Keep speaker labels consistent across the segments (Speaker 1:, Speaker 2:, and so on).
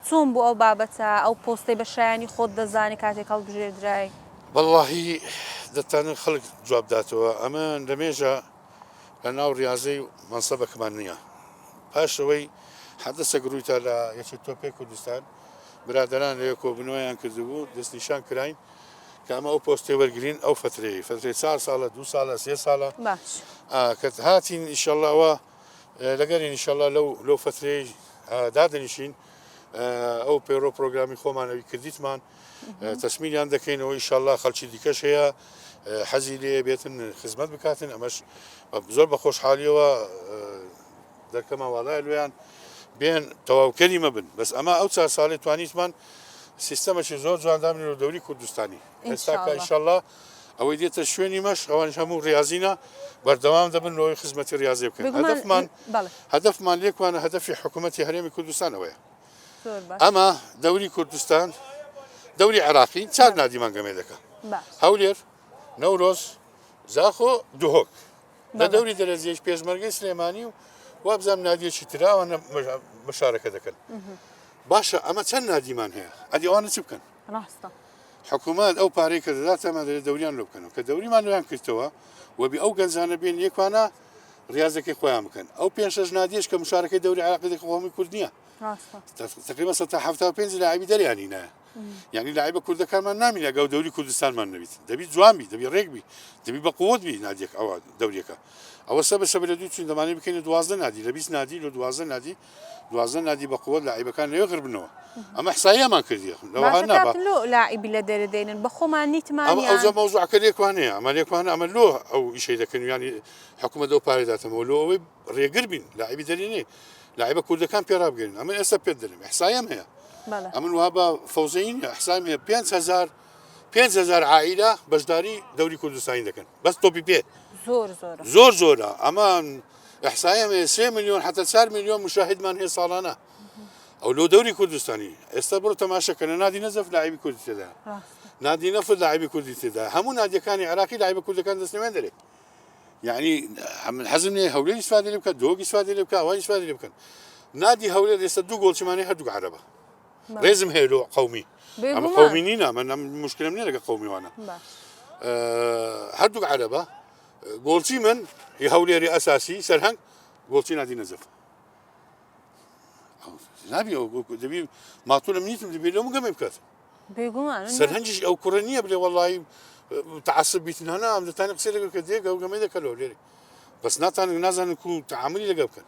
Speaker 1: چۆن بوو ئەو بابەتە ئەو پۆستەی بە شایانی خۆت دەزانی کاتێک هەڵبژێردرای؟
Speaker 2: واللهی دەتانن خەڵک جواب داتەوە ئەمە لەمێژە لە ناو ریاضەی مەنسەبەکەمان نییە. پاشەوەی حەدەسە گرویتە لە یەکی تۆپی کوردستان برادران لە کۆبنەوەیان کردبوو دەستنیشان کراین کە ئەمە ئەو پۆستی وەرگین ئەو فترەی 4 ساڵە 2 ساڵە 3 ساڵە
Speaker 1: باش
Speaker 2: کە هاتین ئیشەڵڵاوە لەگەری ئیشەڵڵا لەو فترەی دادنیشین ئەو پەیڕۆ پرۆگرامی خۆمانەوی کردیتمان تەسمیلیان دەکەینەوە ئیشەڵڵا خەڵکی دیکەش هەیە حەزی لێ بێتن خزمەت بکاتن ئەمەش زۆر بە خۆشحالیەوە دەرکەمە واڵای لێیان بێن تەواوکەری مەبن بەس ئەمە ئەو 4 ساڵی توانیتمان سیستەمەشی زۆر جواندامن و دەوری کوردستانی ئێستاکە ئیشەڵڵا ئەوەی دێتە شوێنی مەش ئەوان هەموو ریاضینە بەردەوام دەبن لەوەی خزمەتی ریاضی بکەن هەدەفمان لێکوانە هەدەفی حکوومەتی هەرێمی کوردستانەوەیە ئەمە دەوری کوردستان دەوری عێراقی 4 نادیمان گەمێ دەکە هەولێر نەورۆز زاخۆ دوهۆک لە دەوری دەرەزیەش پێشمەرگەی سلێمانی و وابزانام نادیەکی تراوانە مشارەکە دەکەن باشە ئەمە چەند نادیمان هەیە ئەدیوانە چ بکەن حکوومەت ئەو پارەی کە دەداتەمە دەوریان لۆ بکەنەوە کە دەوریمان لۆیان کردەوە وەبی ئەو گەنجانە بێن یەکوانە ریاضەکەی خۆیان بکەن ئەو 5 نادیەش کە مشارەکەی دەوری عێراقی خۆمی کورد نییە تقریبا 175 لاعبی دەریانی نایە یعنی لاعبە کوردەکانمان نامینە گەو دەوری کوردستانمان نەبیت دەبی جوانبی دەبی ڕێکبی دەبی بە قووەتبی نادیەک ئەوە دەوریەکە ئەوە سە بەشە لە دوو چین دەمانێت بکەین 12 نادی لە 20 نادی لە 12 نادی بە قووەت لاعبەکان لەوێ غربنەوە ئەمە حساییەمان کردیە
Speaker 1: لاعبی لە دەرەدەێنن بە خۆمان نیتمانی
Speaker 2: ئەو مەوزوعەکە لێکوانەیە ئەمە لێکوانە ئەمە لۆ ئەو ئیشەی دەکەن ینی حکوومەت ئەو پارێداتەمەوە لۆ ئەوەی ڕێگر بین لاعبی دەرێنێ لاعبە کوردەکان پێڕابگەین ئەمە ئێستا پێ دەرم احسایم هەیە ئەمن وها بە فەوزین احسایم هەیە 5,000 عائیلە بەشداری دەوری کوردستانی دەکەن بەس تۆپی پێ زۆر زۆرە ئەمە احسایم هەیە 3 میلیۆن حتا 4 میلیۆن مشاهدمان هەیە ساڵانە ئەو لۆ دەوری کوردستانی ئێستا بڕۆ تەماشەکەنە نادی نەزەف لاعبی کوردی تێدا نادی نەفر لاعبی کوردی تێدا هەموو نادیەکانی عێراقی لاعبە کوردەکان دەستنەوێن دەرێ یعنی من حەزم لێ هەولێر ئیسفادە لێ بکات دۆگی ئیسفادە لێ بکات ئەوان ئیسفادە لێ بکەن نادی هەولێر ئێستا 2 گۆڵچمانی هەردوو عەرەبە ڕێزم هەیە لۆ قەومی ئەمە قەومی نینە من مشکلم نییە لەگە قەومیوانە هەردوو عەرەبە گۆڵچی من هەولێری ئەساسی سەرهەنگ گۆڵچی نادی نەزەف نابی دەبی ماتونم نیتم دەبێت لەو گەمە بکات سەرهەنجیش ئەو کوڕە نییە بڵێ وەڵی تعسب بیتن هەنا ئەم دەتانە قسەی لەگەڵ کە دێگە و گەمەی دەکە لەو لێرە بەس نازانن و تعاملی لەگە بکەن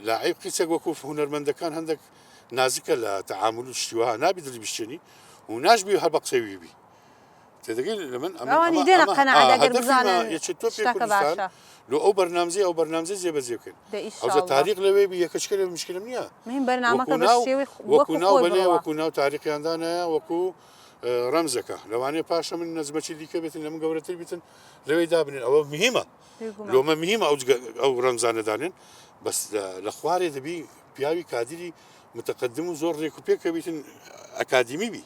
Speaker 2: لاعب قیچێک وەکو هونەرمەندەکان هەندێک نازکە لە تعامل و شتیوەها نابی دڵی بشتێنی و ناشبی هەر بە قسەوی بی تێدەگەی لە من
Speaker 1: ئەوانی دێنە قەنەعەت بزانن
Speaker 2: لۆ ئەو بەرنامزی جێبەجێ بکەن ئەوجە تاریخ لەوێ بی یەکەچکە لە مشکلم نییە وەکو ناو تاریخیاندانایە وەکو ڕەمزەکە لەوانەیە پاشە من نەزمەتی دیکە بێتن لە من گەورەتر بیتن لەوەی دابنێن ئەوە مهمە لۆمە مهمە ئەو ڕەمزانەدانێن بەس لە خوارێ دەبی پیاوی کادری متقدم و زۆر ڕێک و پێکە بیتن ئەکادیمی بی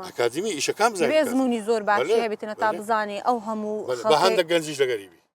Speaker 2: ئەکادیمی ئیشەکان بزانێت
Speaker 1: بێزمونی زۆر باشی هەبێتنە تا بزانێ ئەو هەموو
Speaker 2: بە هەندێک گەنجیش لەگەری بی